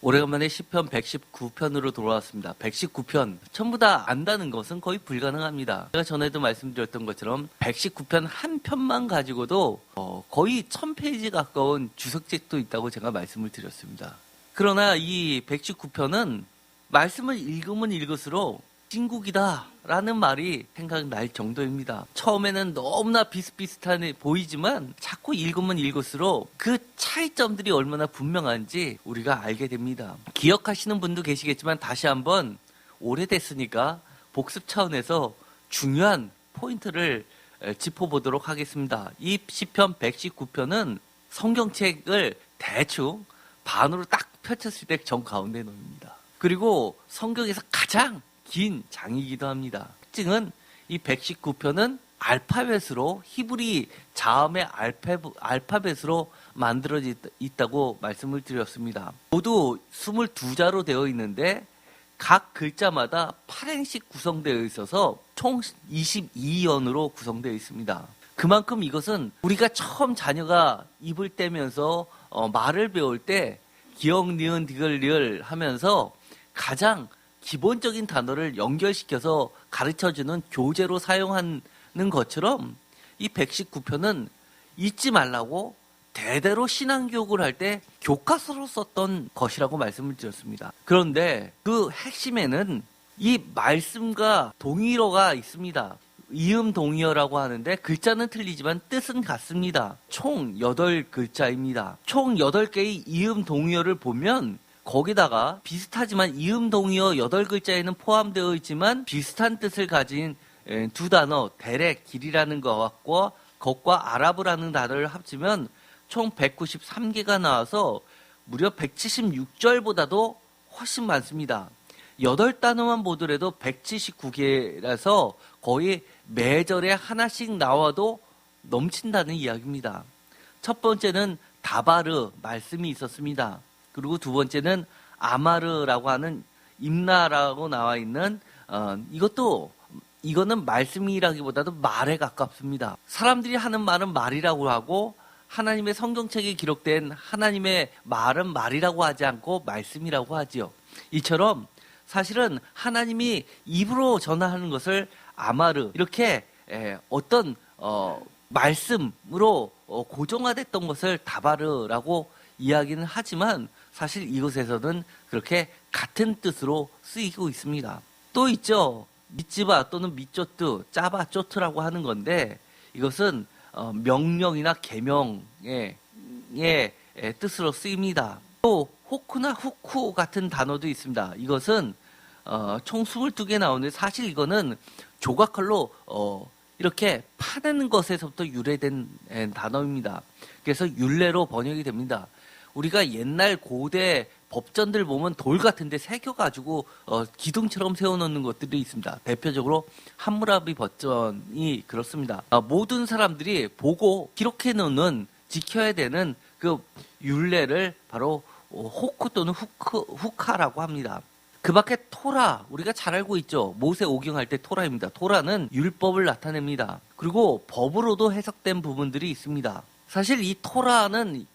오래간만에 시편 119편으로 돌아왔습니다. 119편 전부 다 안다는 것은 거의 불가능합니다. 제가 전에도 말씀드렸던 것처럼 119편 한 편만 가지고도 거의 1000페이지 가까운 주석책도 있다고 제가 말씀을 드렸습니다. 그러나 이 119편은 말씀을 읽으면 읽을수록 진국이다 라는 말이 생각날 정도입니다. 처음에는 너무나 비슷비슷해 보이지만 자꾸 읽으면 읽을수록 그 차이점들이 얼마나 분명한지 우리가 알게 됩니다. 기억하시는 분도 계시겠지만 다시 한번 오래됐으니까 복습 차원에서 중요한 포인트를 짚어보도록 하겠습니다. 이 시편 119편은 성경책을 대충 반으로 딱 펼쳤을 때 정가운데 놓입니다. 그리고 성경에서 가장 긴 장이기도 합니다. 특징은 이 119편은 알파벳으로 히브리 자음의 알파벳으로 만들어져 있다고 말씀을 드렸습니다. 모두 22자로 되어 있는데 각 글자마다 8행씩 구성되어 있어서 총 22연으로 구성되어 있습니다. 그만큼 이것은 우리가 처음 자녀가 입을 떼면서 말을 배울 때 기역, 니은, 디귿, 리을 하면서 가장 기본적인 단어를 연결시켜서 가르쳐주는 교재로 사용하는 것처럼 이 119편은 잊지 말라고 대대로 신앙교육을 할 때 교과서로 썼던 것이라고 말씀을 드렸습니다. 그런데 그 핵심에는 이 말씀과 동의어가 있습니다. 이음 동의어라고 하는데 글자는 틀리지만 뜻은 같습니다. 총 8글자입니다. 총 8개의 이음 동의어를 보면 거기다가 비슷하지만 이음 동의어 8글자에는 포함되어 있지만 비슷한 뜻을 가진 두 단어 대렉, 길이라는 것과 아랍어라는 단어를 합치면 총 193개가 나와서 무려 176절보다도 훨씬 많습니다. 8단어만 보더라도 179개라서 거의 매절에 하나씩 나와도 넘친다는 이야기입니다. 첫 번째는 다바르, 말씀이 있었습니다. 그리고 두 번째는 아마르라고 하는 임나라고 나와 있는 이거는 말씀이라기보다도 말에 가깝습니다. 사람들이 하는 말은 말이라고 하고 하나님의 성경책에 기록된 하나님의 말은 말이라고 하지 않고 말씀이라고 하지요. 이처럼 사실은 하나님이 입으로 전하는 것을 아마르 이렇게 어떤 말씀으로 고정화됐던 것을 다바르라고 이야기는 하지만 사실 이곳에서는 그렇게 같은 뜻으로 쓰이고 있습니다. 또 있죠. 미츠바 또는 미쪼트, 짜바, 쪼트라고 하는 건데 이것은 명령이나 계명의 뜻으로 쓰입니다. 또 호쿠나 후쿠 같은 단어도 있습니다. 이것은 총 22개 나오는데 사실 이거는 조각칼로 이렇게 파내는 것에서부터 유래된 단어입니다. 그래서 율례로 번역이 됩니다. 우리가 옛날 고대 법전들 보면 돌 같은데 새겨가지고 기둥처럼 세워놓는 것들이 있습니다. 대표적으로 함무라비 법전이 그렇습니다. 모든 사람들이 보고 기록해놓는 지켜야 되는 그 율례를 바로 호쿠 또는 후카라고 합니다. 그 밖에 토라, 우리가 잘 알고 있죠. 모세 오경할 때 토라입니다. 토라는 율법을 나타냅니다. 그리고 법으로도 해석된 부분들이 있습니다. 사실 이 토라는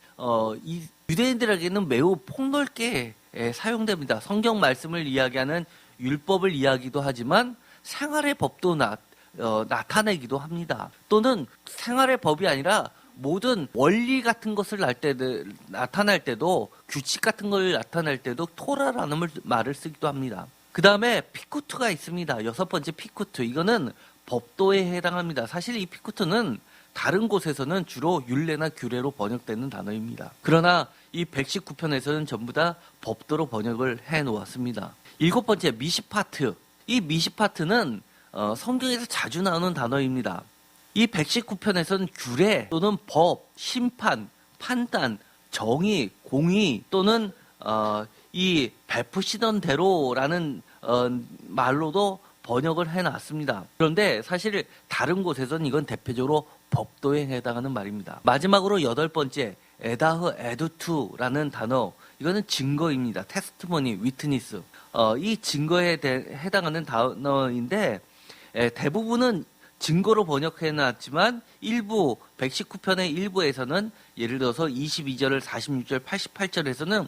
이 유대인들에게는 매우 폭넓게 사용됩니다. 성경 말씀을 이야기하는 율법을 이야기도 하지만 생활의 법도 나타내기도 합니다. 또는 생활의 법이 아니라 모든 원리 같은 것을 나타낼 때도 규칙 같은 걸 나타낼 때도 토라라는 말을 쓰기도 합니다. 그 다음에 피쿠트가 있습니다. 6번째 피쿠트. 이거는 법도에 해당합니다. 사실 이 피쿠트는 다른 곳에서는 주로 율례나 규례로 번역되는 단어입니다. 그러나 이 119편에서는 전부 다 법도로 번역을 해놓았습니다. 7번째 미시파트. 이 미시파트는 성경에서 자주 나오는 단어입니다. 이 119편에서는 규례 또는 법, 심판, 판단, 정의, 공의 또는 이 베푸시던 대로라는 말로도 번역을 해놨습니다. 그런데 사실 다른 곳에서는 이건 대표적으로 법도에 해당하는 말입니다. 마지막으로 8번째 에다흐 에두투라는 단어, 이거는 증거입니다. 테스트모니, 위트니스. 이 증거에 해당하는 단어인데 대부분은 증거로 번역해놨지만 일부 119편의 일부에서는 예를 들어서 22절, 46절, 88절에서는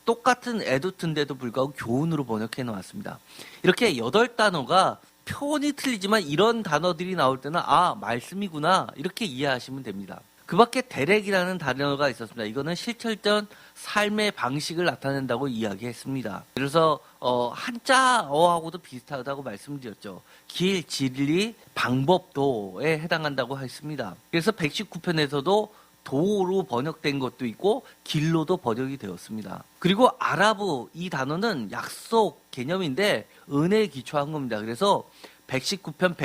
똑같은 에도트인데도 불구하고 교훈으로 번역해놓았습니다. 이렇게 8단어가 표현이 틀리지만 이런 단어들이 나올 때는 말씀이구나 이렇게 이해하시면 됩니다. 그 밖에 대렉이라는 단어가 있었습니다. 이거는 실천적 삶의 방식을 나타낸다고 이야기했습니다. 그래서 한자어하고도 비슷하다고 말씀드렸죠. 길, 진리, 방법도에 해당한다고 했습니다. 그래서 119편에서도 도로 번역된 것도 있고 길로도 번역이 되었습니다. 그리고 아라브 이 단어는 약속 개념인데 은혜에 기초한 겁니다. 그래서 119편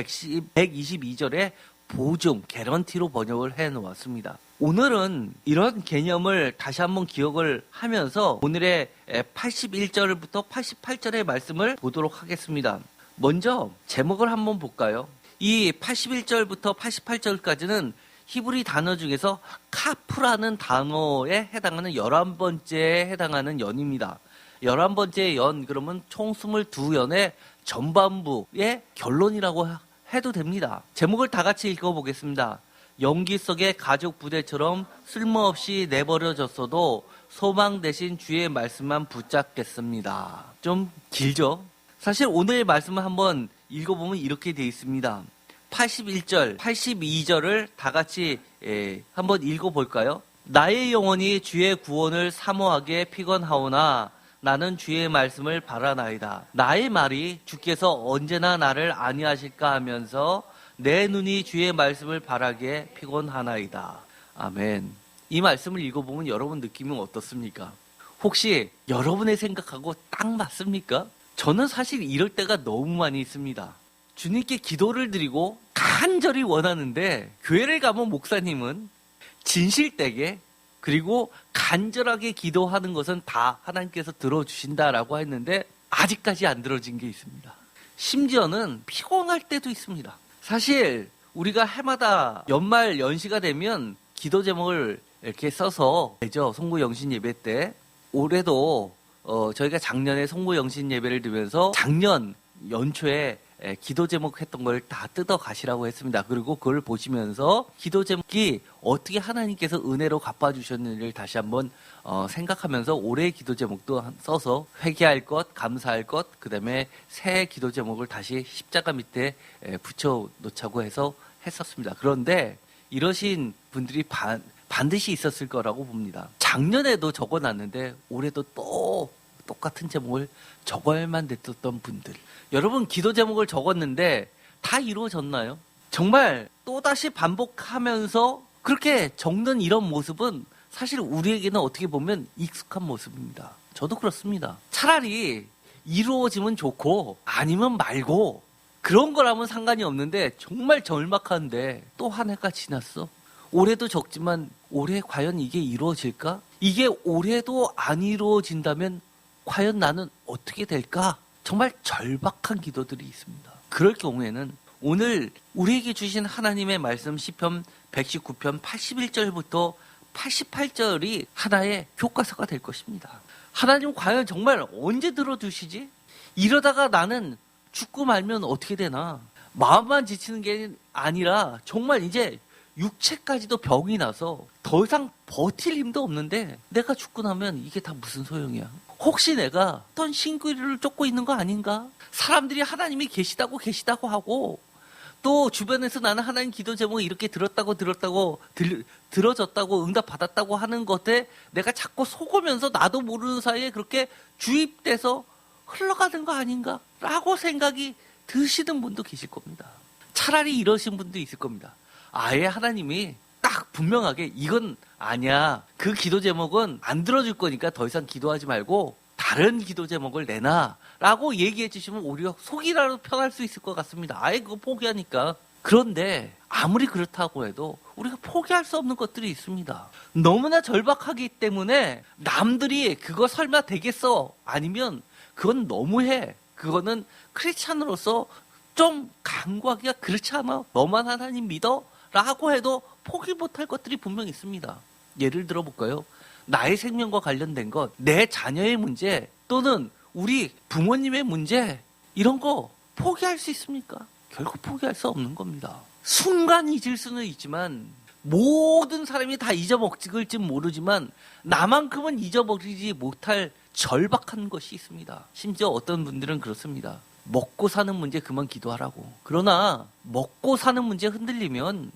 122절에 보증, 개런티로 번역을 해놓았습니다. 오늘은 이런 개념을 다시 한번 기억을 하면서 오늘의 81절부터 88절의 말씀을 보도록 하겠습니다. 먼저 제목을 한번 볼까요? 이 81절부터 88절까지는 히브리 단어 중에서 카프라는 단어에 해당하는 11번째에 해당하는 연입니다. 11번째 연, 그러면 총 22연의 전반부의 결론이라고 해도 됩니다. 제목을 다 같이 읽어보겠습니다. 연기 속의 가족 부대처럼 쓸모없이 내버려졌어도 소망 대신 주의 말씀만 붙잡겠습니다. 좀 길죠? 사실 오늘의 말씀을 한번 읽어보면 이렇게 되어 있습니다. 81절, 82절을 다 같이 한번 읽어볼까요? 나의 영혼이 주의 구원을 사모하게 피곤하오나 나는 주의 말씀을 바라나이다. 나의 말이 주께서 언제나 나를 안위하실까 하면서 내 눈이 주의 말씀을 바라기에 피곤하나이다. 아멘. 이 말씀을 읽어보면 여러분 느낌은 어떻습니까? 혹시 여러분의 생각하고 딱 맞습니까? 저는 사실 이럴 때가 너무 많이 있습니다. 주님께 기도를 드리고 간절히 원하는데 교회를 가면 목사님은 진실되게 그리고 간절하게 기도하는 것은 다 하나님께서 들어주신다라고 했는데 아직까지 안 들어진 게 있습니다. 심지어는 피곤할 때도 있습니다. 사실 우리가 해마다 연말 연시가 되면 기도 제목을 이렇게 써서 되죠. 송구영신 예배 때. 올해도 저희가 작년에 송구영신 예배를 드리면서 작년 연초에 기도 제목 했던 걸 다 뜯어 가시라고 했습니다. 그리고 그걸 보시면서 기도 제목이 어떻게 하나님께서 은혜로 갚아주셨는지를 다시 한번 생각하면서 올해의 기도 제목도 써서 회개할 것, 감사할 것, 그 다음에 새해 기도 제목을 다시 십자가 밑에 붙여 놓자고 해서 했었습니다. 그런데 이러신 분들이 반드시 있었을 거라고 봅니다. 작년에도 적어놨는데 올해도 또 똑같은 제목을 적어야만 됐었던 분들. 여러분 기도 제목을 적었는데 다 이루어졌나요? 정말 또다시 반복하면서 그렇게 적는 이런 모습은 사실 우리에게는 어떻게 보면 익숙한 모습입니다. 저도 그렇습니다. 차라리 이루어지면 좋고 아니면 말고 그런 거라면 상관이 없는데 정말 절박한데 또 한 해가 지났어. 올해도 적지만 올해 과연 이게 이루어질까? 이게 올해도 안 이루어진다면 과연 나는 어떻게 될까? 정말 절박한 기도들이 있습니다. 그럴 경우에는 오늘 우리에게 주신 하나님의 말씀 시편 119편 81절부터 88절이 하나의 교과서가 될 것입니다. 하나님 과연 정말 언제 들어주시지? 이러다가 나는 죽고 말면 어떻게 되나? 마음만 지치는 게 아니라 정말 이제 육체까지도 병이 나서 더 이상 버틸 힘도 없는데 내가 죽고 나면 이게 다 무슨 소용이야? 혹시 내가 어떤 신기를 쫓고 있는 거 아닌가? 사람들이 하나님이 계시다고 하고 또 주변에서 나는 하나님 기도 제목을 이렇게 들어졌다고 응답받았다고 하는 것에 내가 자꾸 속으면서 나도 모르는 사이에 그렇게 주입돼서 흘러가는 거 아닌가? 라고 생각이 드시는 분도 계실 겁니다. 차라리 이러신 분도 있을 겁니다. 아예 하나님이 딱 분명하게 이건 아니야. 그 기도 제목은 안 들어줄 거니까 더 이상 기도하지 말고 다른 기도 제목을 내놔. 라고 얘기해 주시면 오히려 속이라도 편할 수 있을 것 같습니다. 아예 그거 포기하니까. 그런데 아무리 그렇다고 해도 우리가 포기할 수 없는 것들이 있습니다. 너무나 절박하기 때문에 남들이 그거 설마 되겠어? 아니면 그건 너무해. 그거는 크리스찬으로서 좀 간과하기가 그렇지 않아? 너만 하나님 믿어? 라고 해도 포기 못할 것들이 분명히 있습니다. 예를 들어 볼까요? 나의 생명과 관련된 것, 내 자녀의 문제 또는 우리 부모님의 문제 이런 거 포기할 수 있습니까? 결국 포기할 수 없는 겁니다. 순간 잊을 수는 있지만 모든 사람이 다 잊어먹을지 모르지만 나만큼은 잊어버리지 못할 절박한 것이 있습니다. 심지어 어떤 분들은 그렇습니다. 먹고 사는 문제 그만 기도하라고. 그러나 먹고 사는 문제 흔들리면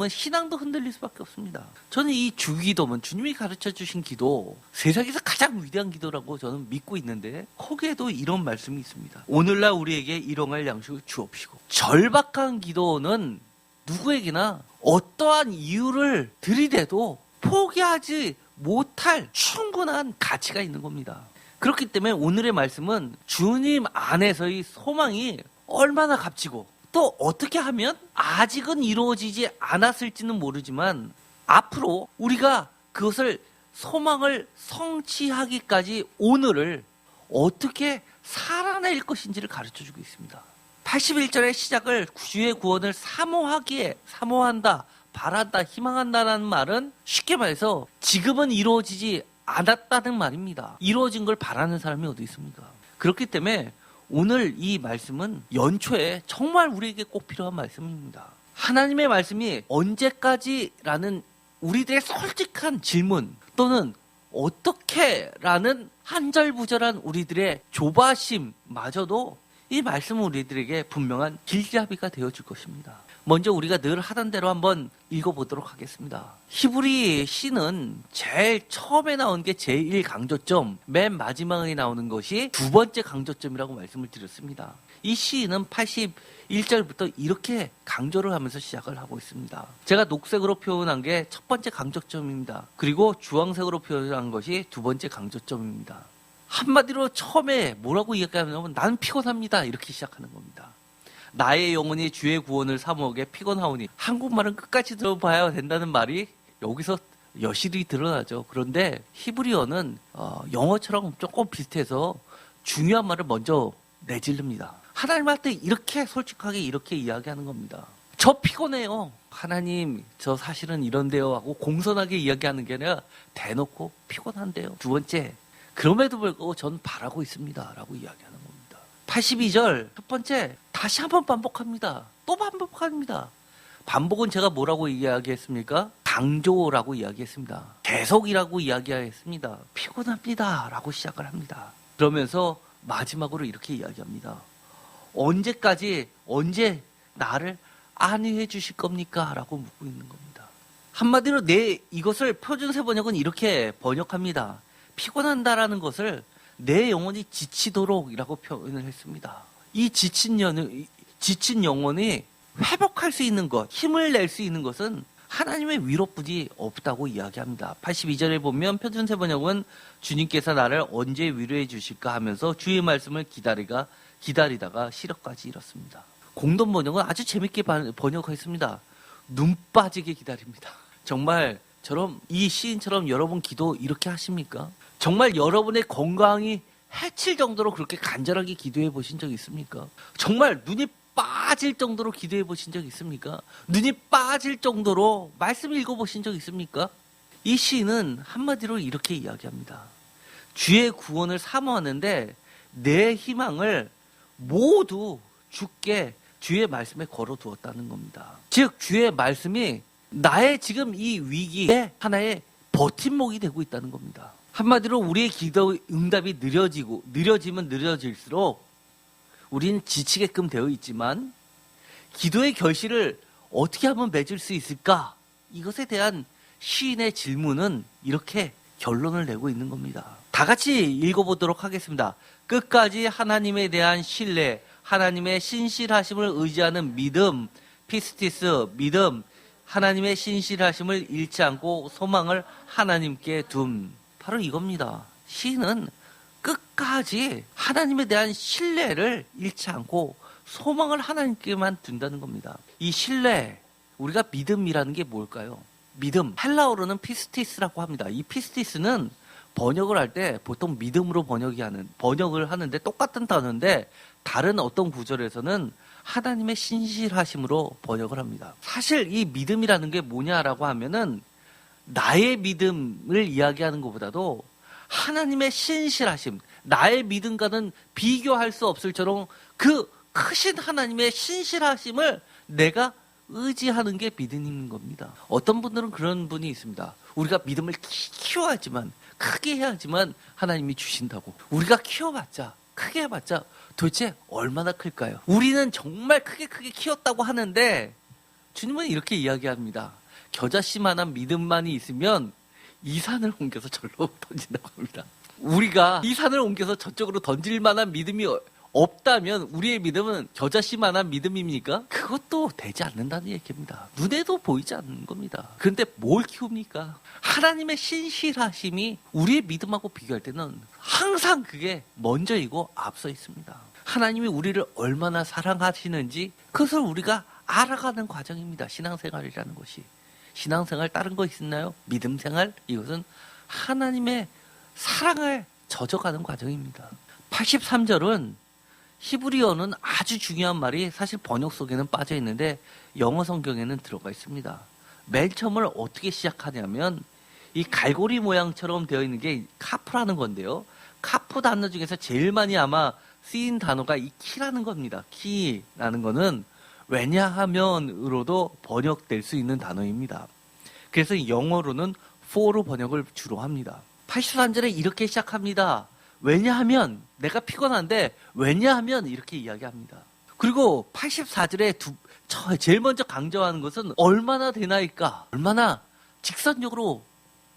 신앙도 흔들릴 수밖에 없습니다. 저는 이 주기도면 주님이 가르쳐 주신 기도 세상에서 가장 위대한 기도라고 저는 믿고 있는데 거기에도 이런 말씀이 있습니다. 오늘날 우리에게 일용할 양식을 주옵시고. 절박한 기도는 누구에게나 어떠한 이유를 들이대도 포기하지 못할 충분한 가치가 있는 겁니다. 그렇기 때문에 오늘의 말씀은 주님 안에서의 소망이 얼마나 값지고 또 어떻게 하면 아직은 이루어지지 않았을지는 모르지만 앞으로 우리가 그것을 소망을 성취하기까지 오늘을 어떻게 살아낼 것인지를 가르쳐주고 있습니다. 81절의 시작을 주의 구원을 사모한다, 바란다, 희망한다라는 말은 쉽게 말해서 지금은 이루어지지 않았다는 말입니다. 이루어진 걸 바라는 사람이 어디 있습니까? 그렇기 때문에 오늘 이 말씀은 연초에 정말 우리에게 꼭 필요한 말씀입니다. 하나님의 말씀이 언제까지라는 우리들의 솔직한 질문 또는 어떻게라는 한절부절한 우리들의 조바심마저도 이 말씀은 우리들에게 분명한 길잡이가 되어줄 것입니다. 먼저 우리가 늘 하던 대로 한번 읽어보도록 하겠습니다. 히브리 시는 제일 처음에 나온 게 제1강조점, 맨 마지막에 나오는 것이 두 번째 강조점이라고 말씀을 드렸습니다. 이 시는 81절부터 이렇게 강조를 하면서 시작을 하고 있습니다. 제가 녹색으로 표현한 게 첫 번째 강조점입니다. 그리고 주황색으로 표현한 것이 두 번째 강조점입니다. 한마디로 처음에 뭐라고 이야기하냐면 나는 피곤합니다. 이렇게 시작하는 겁니다. 나의 영혼이 주의 구원을 사모하게 피곤하오니. 한국말은 끝까지 들어봐야 된다는 말이 여기서 여실히 드러나죠. 그런데 히브리어는 영어처럼 조금 비슷해서 중요한 말을 먼저 내지릅니다. 하나님한테 이렇게 솔직하게 이렇게 이야기하는 겁니다. 저 피곤해요. 하나님 저 사실은 이런데요 하고 공손하게 이야기하는 게 아니라 대놓고 피곤한데요. 두 번째, 그럼에도 불구하고 전 바라고 있습니다 라고 이야기하는 겁니다. 82절 첫 번째, 다시 한번 반복합니다. 또 반복합니다. 반복은 제가 뭐라고 이야기했습니까? 강조라고 이야기했습니다. 계속이라고 이야기했습니다. 피곤합니다 라고 시작을 합니다. 그러면서 마지막으로 이렇게 이야기합니다. 언제 나를 안위해 주실 겁니까? 라고 묻고 있는 겁니다. 한마디로 이것을 표준세 번역은 이렇게 번역합니다. 피곤한다라는 것을 내 영혼이 지치도록이라고 표현을 했습니다. 이 지친 영혼이 회복할 수 있는 것, 힘을 낼 수 있는 것은 하나님의 위로뿐이 없다고 이야기합니다. 82절에 보면 표준세 번역은 주님께서 나를 언제 위로해 주실까 하면서 주의 말씀을 기다리다가 시력까지 잃었습니다. 공동 번역은 아주 재밌게 번역했습니다. 눈 빠지게 기다립니다. 정말 이 시인처럼 여러분 기도 이렇게 하십니까? 정말 여러분의 건강이 해칠 정도로 그렇게 간절하게 기도해 보신 적 있습니까? 정말 눈이 빠질 정도로 기도해 보신 적 있습니까? 눈이 빠질 정도로 말씀 읽어 보신 적 있습니까? 이 시인은 한마디로 이렇게 이야기합니다. 주의 구원을 사모하는데 내 희망을 모두 주께 주의 말씀에 걸어두었다는 겁니다. 즉 주의 말씀이 나의 지금 이 위기에 하나의 버팀목이 되고 있다는 겁니다. 한마디로 우리의 기도 응답이 느려지면 느려질수록 우리는 지치게끔 되어 있지만 기도의 결실을 어떻게 하면 맺을 수 있을까? 이것에 대한 시인의 질문은 이렇게 결론을 내고 있는 겁니다. 다 같이 읽어보도록 하겠습니다. 끝까지 하나님에 대한 신뢰, 하나님의 신실하심을 의지하는 믿음, 피스티스, 믿음, 하나님의 신실하심을 잃지 않고 소망을 하나님께 둠. 바로 이겁니다. 시인은 끝까지 하나님에 대한 신뢰를 잃지 않고 소망을 하나님께만 둔다는 겁니다. 이 신뢰, 우리가 믿음이라는 게 뭘까요? 믿음, 헬라어로는 피스티스라고 합니다. 이 피스티스는 번역을 할 때 보통 믿음으로 번역을 하는데 똑같은 단어인데 다른 어떤 구절에서는 하나님의 신실하심으로 번역을 합니다. 사실 이 믿음이라는 게 뭐냐라고 하면은 나의 믿음을 이야기하는 것보다도 하나님의 신실하심, 나의 믿음과는 비교할 수 없을 정도로 그 크신 하나님의 신실하심을 내가 의지하는 게 믿음인 겁니다. 어떤 분들은 그런 분이 있습니다. 우리가 믿음을 키워야지만, 크게 해야지만 하나님이 주신다고. 우리가 키워봤자, 크게 해봤자 도대체 얼마나 클까요? 우리는 정말 크게 키웠다고 하는데 주님은 이렇게 이야기합니다. 겨자씨만한 믿음만이 있으면 이 산을 옮겨서 절로 던진다고 합니다. 우리가 이 산을 옮겨서 저쪽으로 던질 만한 믿음이 없다면 우리의 믿음은 겨자씨만한 믿음입니까? 그것도 되지 않는다는 얘기입니다. 눈에도 보이지 않는 겁니다. 그런데 뭘 키웁니까? 하나님의 신실하심이 우리의 믿음하고 비교할 때는 항상 그게 먼저이고 앞서 있습니다. 하나님이 우리를 얼마나 사랑하시는지 그것을 우리가 알아가는 과정입니다. 신앙생활이라는 것이. 신앙생활 다른 거 있나요? 믿음생활? 이것은 하나님의 사랑을 젖어가는 과정입니다. 83절은 히브리어는 아주 중요한 말이 사실 번역 속에는 빠져 있는데 영어 성경에는 들어가 있습니다. 맨 처음을 어떻게 시작하냐면 이 갈고리 모양처럼 되어 있는 게 카프라는 건데요. 카프 단어 중에서 제일 많이 아마 쓰인 단어가 이 키라는 겁니다. 키라는 거는 왜냐하면으로도 번역될 수 있는 단어입니다. 그래서 영어로는 for로 번역을 주로 합니다. 83절에 이렇게 시작합니다. 왜냐하면 내가 피곤한데 왜냐하면 이렇게 이야기합니다. 그리고 84절에 제일 먼저 강조하는 것은 얼마나 되나이까, 얼마나 직선적으로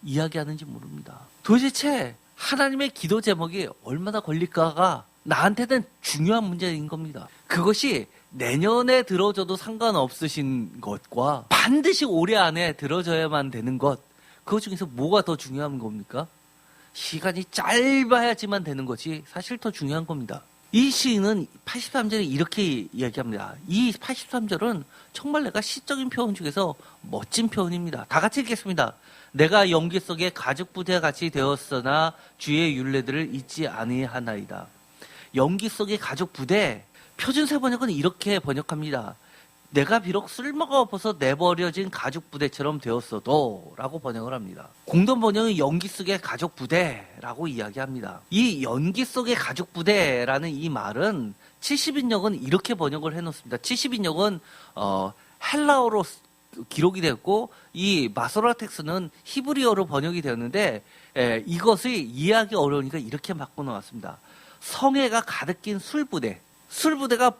이야기하는지 모릅니다. 도대체 하나님의 기도 제목이 얼마나 걸릴까가 나한테는 중요한 문제인 겁니다. 그것이 내년에 들어줘도 상관없으신 것과 반드시 올해 안에 들어줘야만 되는 것, 그것 중에서 뭐가 더 중요한 겁니까? 시간이 짧아야지만 되는 것이 사실 더 중요한 겁니다. 이 시인은 83절에 이렇게 이야기합니다. 이 83절은 정말 내가 시적인 표현 중에서 멋진 표현입니다. 다 같이 읽겠습니다. 내가 연기 속에 가죽부대 같이 되었으나 주의 율례들을 잊지 아니하나이다. 연기 속의 가죽부대, 표준세 번역은 이렇게 번역합니다. 내가 비록 쓸모가 없어서 내버려진 가죽부대처럼 되었어도 라고 번역을 합니다. 공동 번역은 연기 속의 가죽부대라고 이야기합니다. 이 연기 속의 가죽부대라는 이 말은 70인역은 이렇게 번역을 해놓습니다. 70인역은 헬라어로 기록이 됐고 이 마소라텍스는 히브리어로 번역이 되었는데 이것을 이해하기 어려우니까 이렇게 바꿔놓았습니다. 성애가 가득 낀 술부대가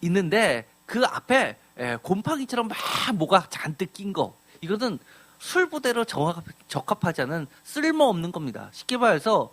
있는데 그 앞에 곰팡이처럼 막 뭐가 잔뜩 낀 거, 이것은 술부대로 적합하지 않은 쓸모없는 겁니다. 쉽게 말해서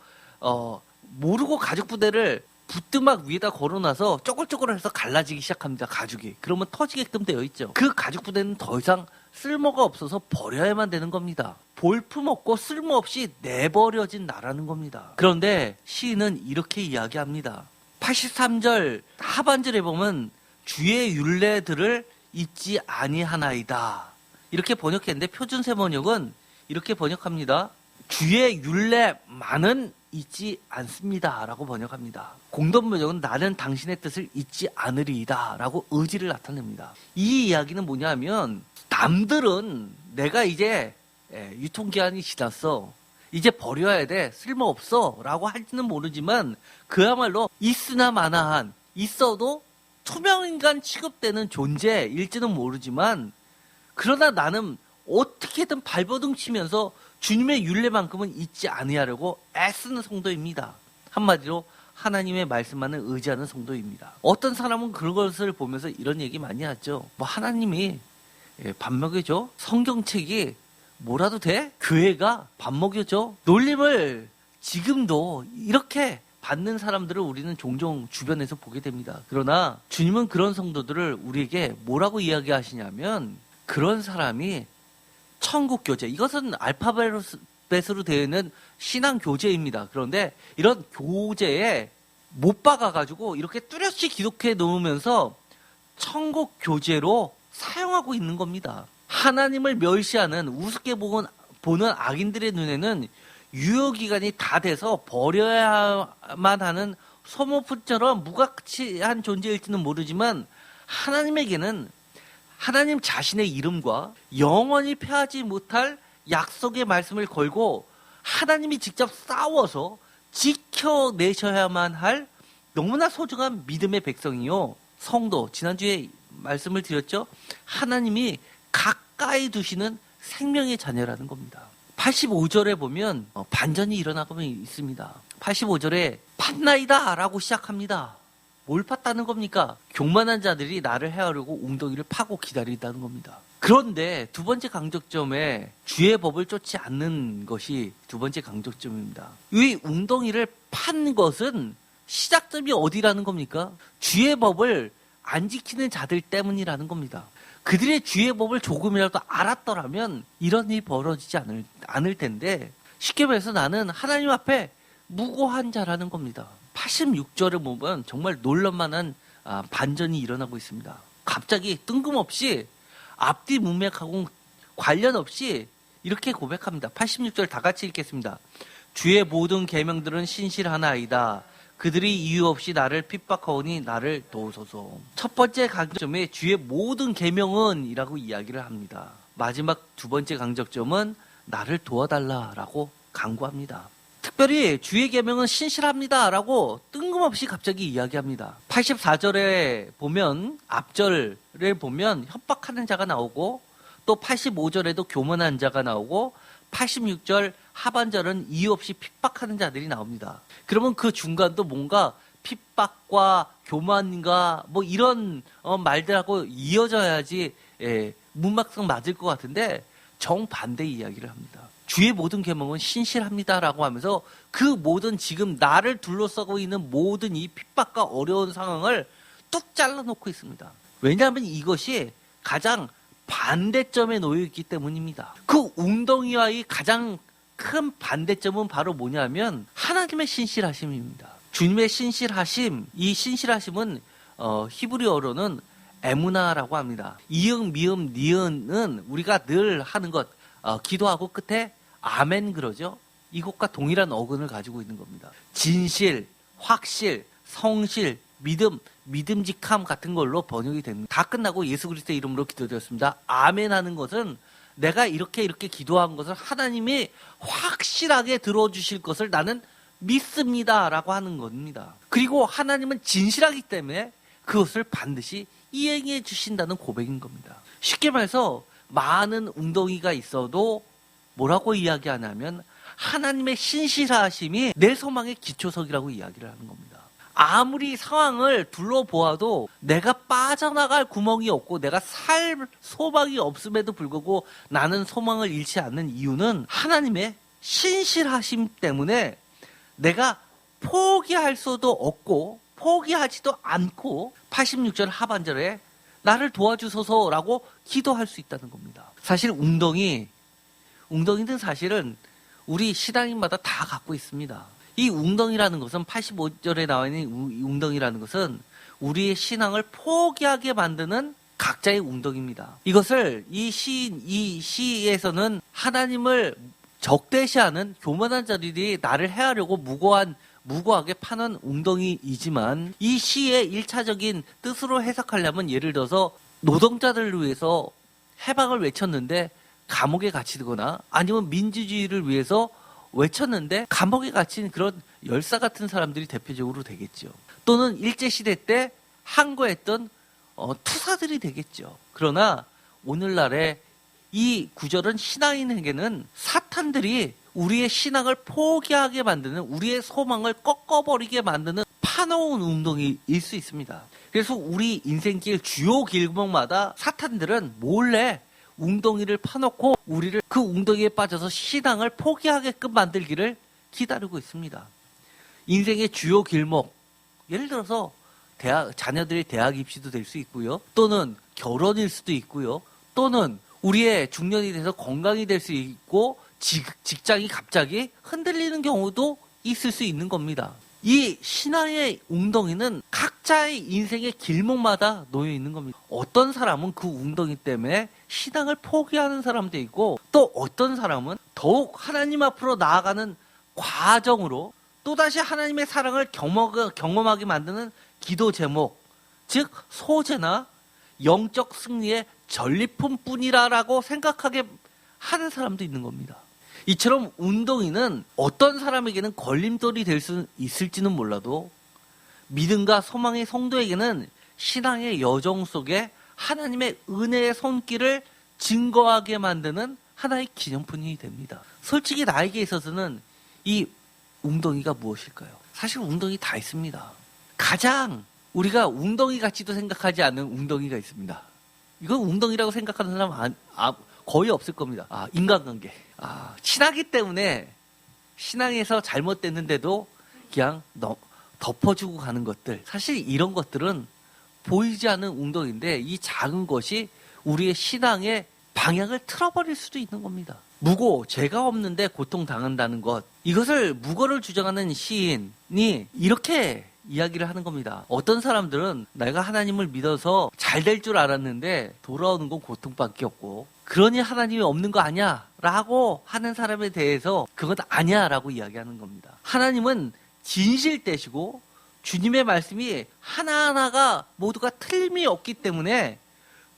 모르고 가죽부대를 부뚜막 위에다 걸어놔서 쪼글쪼글해서 갈라지기 시작합니다. 가죽이. 그러면 터지게끔 되어 있죠. 그 가죽부대는 더 이상 쓸모가 없어서 버려야만 되는 겁니다. 볼품없고 쓸모없이 내버려진 나라는 겁니다. 그런데 시인은 이렇게 이야기합니다. 83절 하반절에 보면 주의 율례들을 잊지 아니하나이다. 이렇게 번역했는데 표준세 번역은 이렇게 번역합니다. 주의 율례만은 잊지 않습니다. 라고 번역합니다. 공동 번역은 나는 당신의 뜻을 잊지 않으리이다. 라고 의지를 나타냅니다. 이 이야기는 뭐냐면 남들은 내가 이제 유통기한이 지났어, 이제 버려야 돼, 쓸모없어 라고 할지는 모르지만 그야말로 있으나 마나한, 있어도 투명인간 취급되는 존재일지는 모르지만 그러나 나는 어떻게든 발버둥 치면서 주님의 율례만큼은 잊지 아니하려고 애쓰는 성도입니다. 한마디로 하나님의 말씀만을 의지하는 성도입니다. 어떤 사람은 그런 것을 보면서 이런 얘기 많이 하죠. 뭐 하나님이 밥 먹여줘? 성경책이 뭐라도 돼? 교회가 밥 먹여줘? 놀림을 지금도 이렇게 받는 사람들을 우리는 종종 주변에서 보게 됩니다. 그러나 주님은 그런 성도들을 우리에게 뭐라고 이야기하시냐면 그런 사람이 천국 교제, 이것은 알파벳으로 되어 있는 신앙 교제입니다. 그런데 이런 교제에 못 박아가지고 이렇게 뚜렷이 기록해 놓으면서 천국 교제로 사용하고 있는 겁니다. 하나님을 멸시하는, 우습게 보는 악인들의 눈에는 유효기간이 다 돼서 버려야만 하는 소모품처럼 무가치한 존재일지는 모르지만 하나님에게는 하나님 자신의 이름과 영원히 패하지 못할 약속의 말씀을 걸고 하나님이 직접 싸워서 지켜내셔야만 할 너무나 소중한 믿음의 백성이요, 성도, 지난주에 말씀을 드렸죠. 하나님이 가까이 두시는 생명의 자녀라는 겁니다. 85절에 보면 반전이 일어나고 있습니다. 85절에 팠나이다 라고 시작합니다. 뭘 팠다는 겁니까? 교만한 자들이 나를 해하려고 웅덩이를 파고 기다린다는 겁니다. 그런데 두 번째 강조점에 주의 법을 쫓지 않는 것이 두 번째 강조점입니다. 이 웅덩이를 판 것은 시작점이 어디라는 겁니까? 주의 법을 안 지키는 자들 때문이라는 겁니다. 그들의 주의 법을 조금이라도 알았더라면 이런 일이 벌어지지 않을 텐데, 쉽게 말해서 나는 하나님 앞에 무고한 자라는 겁니다. 86절을 보면 정말 놀랄만한 반전이 일어나고 있습니다. 갑자기 뜬금없이 앞뒤 문맥하고 관련 없이 이렇게 고백합니다. 86절 다 같이 읽겠습니다. 주의 모든 계명들은 신실하나이다. 그들이 이유 없이 나를 핍박하오니 나를 도우소서. 첫 번째 강조점에 주의 모든 계명은 이라고 이야기를 합니다. 마지막 두 번째 강조점은 나를 도와달라라고 강구합니다. 특별히 주의 계명은 신실합니다 라고 뜬금없이 갑자기 이야기합니다. 84절에 보면 앞절을 보면 협박하는 자가 나오고, 또 85절에도 교만한 자가 나오고, 86절 하반절은 이유 없이 핍박하는 자들이 나옵니다. 그러면 그 중간도 뭔가 핍박과 교만과 뭐 이런 말들하고 이어져야지 문막상 맞을 것 같은데 정반대 이야기를 합니다. 주의 모든 계명은 신실합니다라고 하면서 그 모든 지금 나를 둘러싸고 있는 모든 이 핍박과 어려운 상황을 뚝 잘라놓고 있습니다. 왜냐하면 이것이 가장 반대점에 놓여 있기 때문입니다. 그 웅덩이와의 가장 큰 반대점은 바로 뭐냐면 하나님의 신실하심입니다. 주님의 신실하심, 이 신실하심은 히브리어로는 에무나라고 합니다. 이응, 미음, 니은은 우리가 늘 하는 것, 기도하고 끝에 아멘 그러죠. 이것과 동일한 어근을 가지고 있는 겁니다. 진실, 확실, 성실, 믿음, 믿음직함 같은 걸로 번역이 됩니다. 다 끝나고 예수 그리스도의 이름으로 기도드렸습니다. 아멘 하는 것은 내가 이렇게 기도한 것을 하나님이 확실하게 들어주실 것을 나는 믿습니다라고 하는 겁니다. 그리고 하나님은 진실하기 때문에 그것을 반드시 이행해 주신다는 고백인 겁니다. 쉽게 말해서 많은 웅덩이가 있어도 뭐라고 이야기하냐면 하나님의 신실하심이 내 소망의 기초석이라고 이야기를 하는 겁니다. 아무리 상황을 둘러보아도 내가 빠져나갈 구멍이 없고 내가 살 소망이 없음에도 불구하고 나는 소망을 잃지 않는 이유는 하나님의 신실하심 때문에 내가 포기할 수도 없고 포기하지도 않고 86절 하반절에 나를 도와주소서라고 기도할 수 있다는 겁니다. 사실 웅덩이는 사실은 우리 신앙인마다 다 갖고 있습니다. 이 웅덩이라는 것은 85절에 나와 있는 웅덩이라는 것은 우리의 신앙을 포기하게 만드는 각자의 웅덩이입니다. 이것을 이 시에서는 하나님을 적대시하는 교만한 자들이 나를 해하려고 무고하게 파는 웅덩이이지만 이 시의 1차적인 뜻으로 해석하려면 예를 들어서 노동자들을 위해서 해방을 외쳤는데 감옥에 갇히거나 아니면 민주주의를 위해서 외쳤는데 감옥에 갇힌 그런 열사 같은 사람들이 대표적으로 되겠죠. 또는 일제시대 때 항거했던 투사들이 되겠죠. 그러나 오늘날의 이 구절은 신앙인에게는 사탄들이 우리의 신앙을 포기하게 만드는, 우리의 소망을 꺾어버리게 만드는 파놓은 웅덩이일 수 있습니다. 그래서 우리 인생길 주요 길목마다 사탄들은 몰래 웅덩이를 파놓고 우리를 그 웅덩이에 빠져서 신앙을 포기하게끔 만들기를 기다리고 있습니다. 인생의 주요 길목, 예를 들어서 자녀들의 대학 입시도 될 수 있고요. 또는 결혼일 수도 있고요. 또는 우리의 중년이 돼서 건강이 될 수 있고 직장이 갑자기 흔들리는 경우도 있을 수 있는 겁니다. 이 신앙의 웅덩이는 각자의 인생의 길목마다 놓여 있는 겁니다. 어떤 사람은 그 웅덩이 때문에 신앙을 포기하는 사람도 있고, 또 어떤 사람은 더욱 하나님 앞으로 나아가는 과정으로 또다시 하나님의 사랑을 경험하게 만드는 기도 제목, 즉 소재나 영적 승리의 전리품뿐이라라고 생각하게 하는 사람도 있는 겁니다. 이처럼 웅덩이는 어떤 사람에게는 걸림돌이 될 수 있을지는 몰라도 믿음과 소망의 성도에게는 신앙의 여정 속에 하나님의 은혜의 손길을 증거하게 만드는 하나의 기념품이 됩니다. 솔직히 나에게 있어서는 이 웅덩이가 무엇일까요? 사실 웅덩이 다 있습니다. 가장 우리가 웅덩이 같지도 생각하지 않는 웅덩이가 있습니다. 이건 웅덩이라고 생각하는 사람 거의 없을 겁니다. 인간관계. 친하기 때문에 신앙에서 잘못됐는데도 그냥 덮어주고 가는 것들. 사실 이런 것들은 보이지 않는 웅덩이인데 이 작은 것이 우리의 신앙의 방향을 틀어버릴 수도 있는 겁니다. 무고, 죄가 없는데 고통당한다는 것. 이것을 무고를 주장하는 시인이 이렇게 이야기를 하는 겁니다. 어떤 사람들은 내가 하나님을 믿어서 잘 될 줄 알았는데 돌아오는 건 고통밖에 없고 그러니 하나님이 없는 거 아니야 라고 하는 사람에 대해서 그건 아니야 라고 이야기하는 겁니다. 하나님은 진실되시고 주님의 말씀이 하나하나가 모두가 틀림이 없기 때문에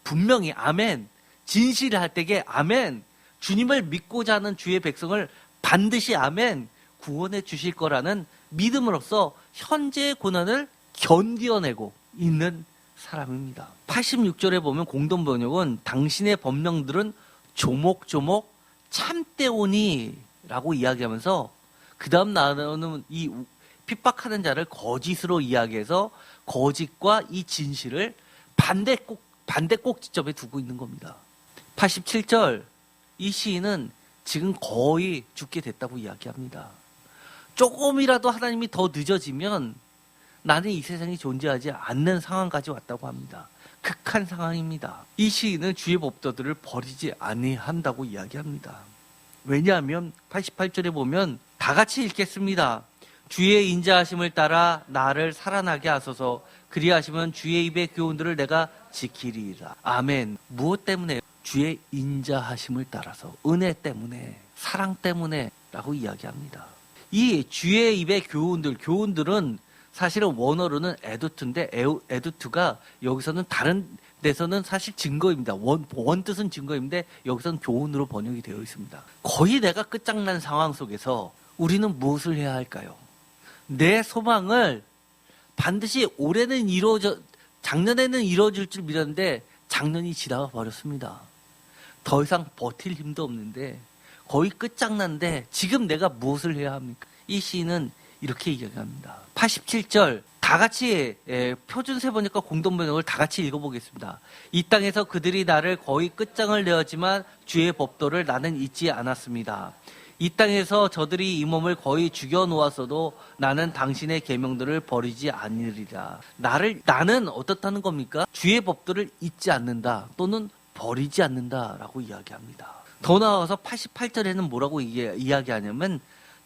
분명히 아멘, 진실할 때에 아멘, 주님을 믿고자 하는 주의 백성을 반드시 아멘 구원해 주실 거라는 믿음으로써 현재의 고난을 견뎌내고 있는 사람입니다. 86절에 보면 공동 번역은 당신의 법령들은 조목조목 참되오니 라고 이야기하면서 그 다음 나오는 이 핍박하는 자를 거짓으로 이야기해서 거짓과 이 진실을 반대 꼭지점에 두고 있는 겁니다. 87절 이 시인은 지금 거의 죽게 됐다고 이야기합니다. 조금이라도 하나님이 더 늦어지면 나는 이 세상에 존재하지 않는 상황까지 왔다고 합니다. 극한 상황입니다. 이 시인은 주의 법도들을 버리지 아니한다고 이야기합니다. 왜냐하면 88절에 보면 다 같이 읽겠습니다. 주의 인자하심을 따라 나를 살아나게 하소서. 그리하시면 주의 입의 교훈들을 내가 지키리라. 아멘. 무엇 때문에? 주의 인자하심을 따라서, 은혜 때문에, 사랑 때문에 라고 이야기합니다. 이 주의 입의 교훈들은 사실은 원어로는 에두트인데 에두트가 여기서는 다른 데서는 사실 증거입니다. 원 뜻은 증거인데 여기서는 교훈으로 번역이 되어 있습니다. 거의 내가 끝장난 상황 속에서 우리는 무엇을 해야 할까요? 내 소망을 반드시 작년에는 이루어질 줄 믿었는데 작년이 지나가 버렸습니다. 더 이상 버틸 힘도 없는데 거의 끝장난데 지금 내가 무엇을 해야 합니까? 이 시인은 이렇게 이야기합니다. 87절 다 같이 표준 세번역과 공동 번역을 다 같이 읽어보겠습니다. 이 땅에서 그들이 나를 거의 끝장을 내었지만 주의 법도를 나는 잊지 않았습니다. 이 땅에서 저들이 이 몸을 거의 죽여놓았어도 나는 당신의 계명들을 버리지 않으리라. 나는 어떻다는 겁니까? 주의 법도를 잊지 않는다 또는 버리지 않는다라고 이야기합니다. 더 나아가서 88절에는 뭐라고 이야기하냐면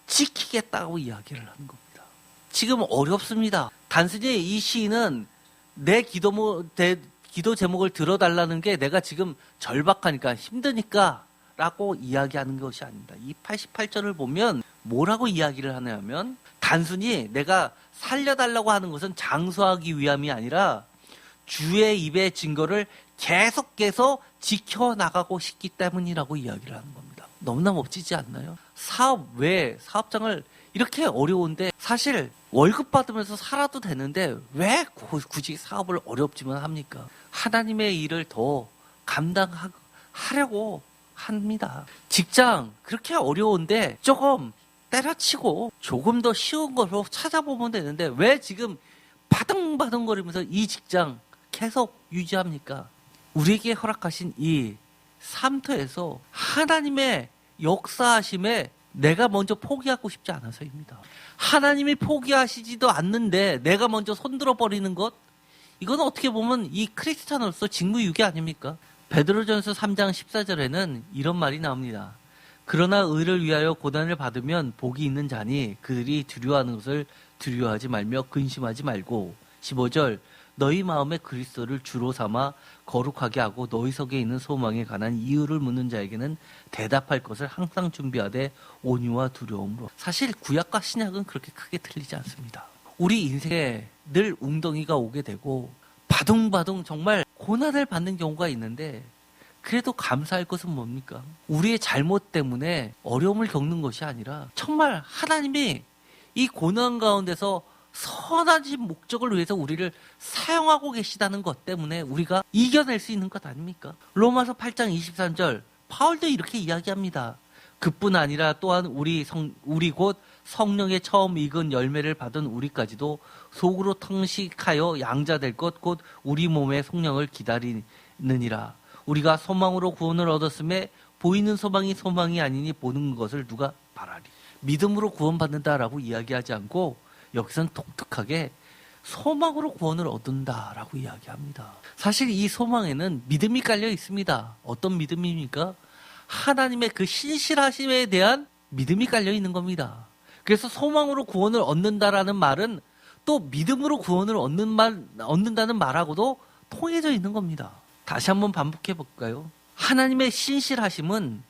지키겠다고 이야기를 하는 겁니다. 지금 어렵습니다. 단순히 이 시인은 내 기도 제목을 들어달라는 게 내가 지금 절박하니까 힘드니까 라고 이야기하는 것이 아닙니다. 이 88절을 보면 뭐라고 이야기를 하냐면 단순히 내가 살려달라고 하는 것은 장수하기 위함이 아니라 주의 입의 증거를 계속해서 지켜나가고 싶기 때문이라고 이야기를 하는 겁니다. 너무나 멋지지 않나요? 사업장을 이렇게 어려운데 사실 월급 받으면서 살아도 되는데 왜 굳이 사업을 어렵지만 합니까? 하나님의 일을 더 감당하려고 합니다. 직장 그렇게 어려운데 조금 때려치고 조금 더 쉬운 걸로 찾아보면 되는데 왜 지금 바등바등거리면서 이 직장 계속 유지합니까? 우리에게 허락하신 이 삶터에서 하나님의 역사하심에 내가 먼저 포기하고 싶지 않아서입니다. 하나님이 포기하시지도 않는데 내가 먼저 손들어 버리는 것, 이건 어떻게 보면 이 크리스찬으로서 직무유기 아닙니까? 베드로전서 3장 14절에는 이런 말이 나옵니다. 그러나 의를 위하여 고난을 받으면 복이 있는 자니 그들이 두려워하는 것을 두려워하지 말며 근심하지 말고. 15절 너희 마음에 그리스도를 주로 삼아 거룩하게 하고 너희 속에 있는 소망에 관한 이유를 묻는 자에게는 대답할 것을 항상 준비하되 온유와 두려움으로. 사실 구약과 신약은 그렇게 크게 틀리지 않습니다. 우리 인생에 늘 웅덩이가 오게 되고 바둥바둥 정말 고난을 받는 경우가 있는데 그래도 감사할 것은 뭡니까? 우리의 잘못 때문에 어려움을 겪는 것이 아니라 정말 하나님이 이 고난 가운데서 선하신 목적을 위해서 우리를 사용하고 계시다는 것 때문에 우리가 이겨낼 수 있는 것 아닙니까? 로마서 8장 23절 바울도 이렇게 이야기합니다. 그뿐 아니라 또한 우리 곧 성령의 처음 익은 열매를 받은 우리까지도 속으로 통식하여 양자될 것 곧 우리 몸의 성령을 기다리느니라. 우리가 소망으로 구원을 얻었음에 보이는 소망이 아니니 보는 것을 누가 말하리. 믿음으로 구원받는다라고 이야기하지 않고 여기서는 독특하게 소망으로 구원을 얻는다라고 이야기합니다. 사실 이 소망에는 믿음이 깔려 있습니다. 어떤 믿음입니까? 하나님의 그 신실하심에 대한 믿음이 깔려 있는 겁니다. 그래서 소망으로 구원을 얻는다라는 말은 또 믿음으로 구원을 얻는다는 말하고도 통해져 있는 겁니다. 다시 한번 반복해 볼까요? 하나님의 신실하심은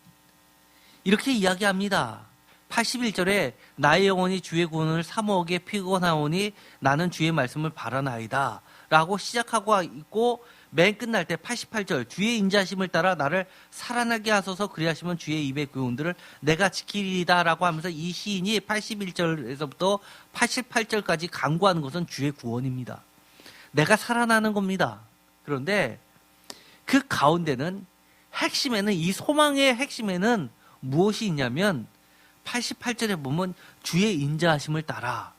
이렇게 이야기합니다. 81절에 나의 영혼이 주의 구원을 사모하게 피곤하오니 나는 주의 말씀을 바라나이다 라고 시작하고 있고, 맨 끝날 때 88절 주의 인자심을 따라 나를 살아나게 하소서 그리하시면 주의 입의 교훈들을 내가 지키리다 라고 하면서 이 시인이 81절에서부터 88절까지 강구하는 것은 주의 구원입니다. 내가 살아나는 겁니다. 그런데 그 가운데는 이 소망의 핵심에는 무엇이 있냐면 88절에 보면 주의 인자하심을 따라,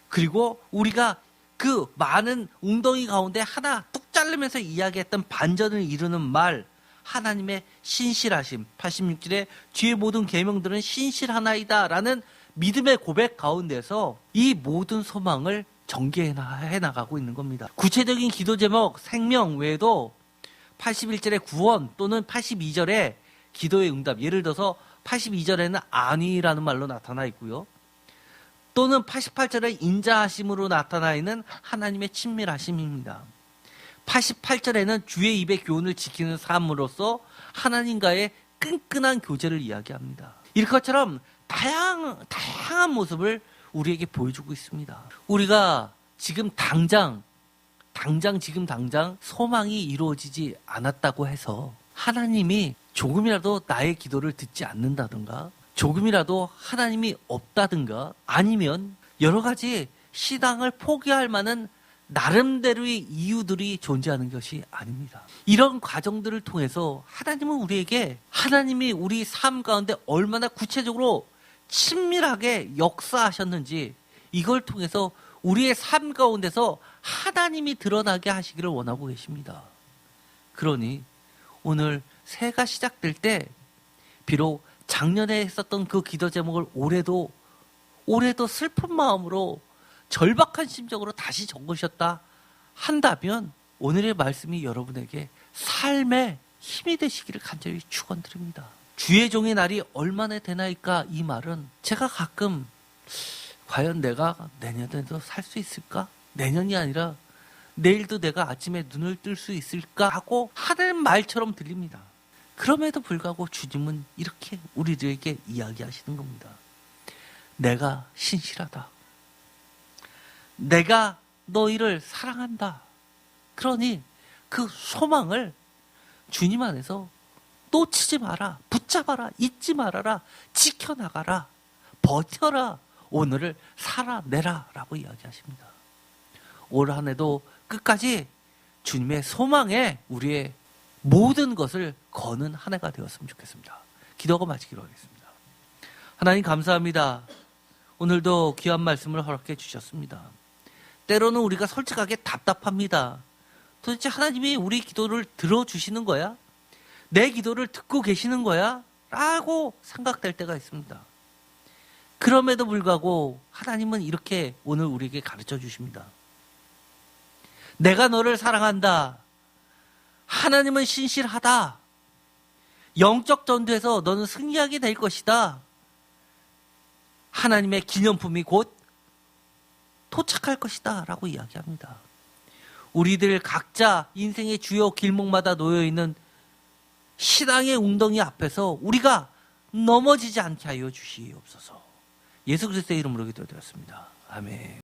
그리고 우리가 그 많은 웅덩이 가운데 하나 뚝 자르면서 이야기했던 반전을 이루는 말, 하나님의 신실하심, 86절에 주의 모든 계명들은 신실하나이다 라는 믿음의 고백 가운데서 이 모든 소망을 전개해 나가고 있는 겁니다. 구체적인 기도 제목 생명 외에도 81절의 구원 또는 82절의 기도의 응답, 예를 들어서 82절에는 아니라는 말로 나타나 있고요. 또는 88절의 인자하심으로 나타나 있는 하나님의 친밀하심입니다. 88절에는 주의 입의 교훈을 지키는 삶으로서 하나님과의 끈끈한 교제를 이야기합니다. 이것처럼 다양한 모습을 우리에게 보여주고 있습니다. 우리가 지금 당장 소망이 이루어지지 않았다고 해서 하나님이 조금이라도 나의 기도를 듣지 않는다든가, 조금이라도 하나님이 없다든가, 아니면 여러 가지 신앙을 포기할 만한 나름대로의 이유들이 존재하는 것이 아닙니다. 이런 과정들을 통해서 하나님은 우리에게, 하나님이 우리 삶 가운데 얼마나 구체적으로 친밀하게 역사하셨는지, 이걸 통해서 우리의 삶 가운데서 하나님이 드러나게 하시기를 원하고 계십니다. 그러니 오늘 새해가 시작될 때 비록 작년에 했었던 그 기도 제목을 올해도 슬픈 마음으로 절박한 심정으로 다시 적으셨다 한다면 오늘의 말씀이 여러분에게 삶의 힘이 되시기를 간절히 축원드립니다. 주의 종의 날이 얼마나 되나이까, 이 말은 제가 가끔 과연 내가 내년에도 살 수 있을까? 내년이 아니라 내일도 내가 아침에 눈을 뜰 수 있을까? 하고 하는 말처럼 들립니다. 그럼에도 불구하고 주님은 이렇게 우리들에게 이야기하시는 겁니다. 내가 신실하다. 내가 너희를 사랑한다. 그러니 그 소망을 주님 안에서 놓치지 마라. 붙잡아라. 잊지 말아라. 지켜나가라. 버텨라. 오늘을 살아내라 라고 이야기하십니다. 올 한 해도 끝까지 주님의 소망에 우리의 모든 것을 거는 한 해가 되었으면 좋겠습니다. 기도하고 마치기로 하겠습니다. 하나님 감사합니다. 오늘도 귀한 말씀을 허락해 주셨습니다. 때로는 우리가 솔직하게 답답합니다. 도대체 하나님이 우리 기도를 들어주시는 거야? 내 기도를 듣고 계시는 거야? 라고 생각될 때가 있습니다. 그럼에도 불구하고 하나님은 이렇게 오늘 우리에게 가르쳐 주십니다. 내가 너를 사랑한다. 하나님은 신실하다. 영적 전투에서 너는 승리하게 될 것이다. 하나님의 기념품이 곧 도착할 것이다 라고 이야기합니다. 우리들 각자 인생의 주요 길목마다 놓여있는 신앙의 웅덩이 앞에서 우리가 넘어지지 않게 하여 주시옵소서. 예수 그리스도의 이름으로 기도드렸습니다. 아멘.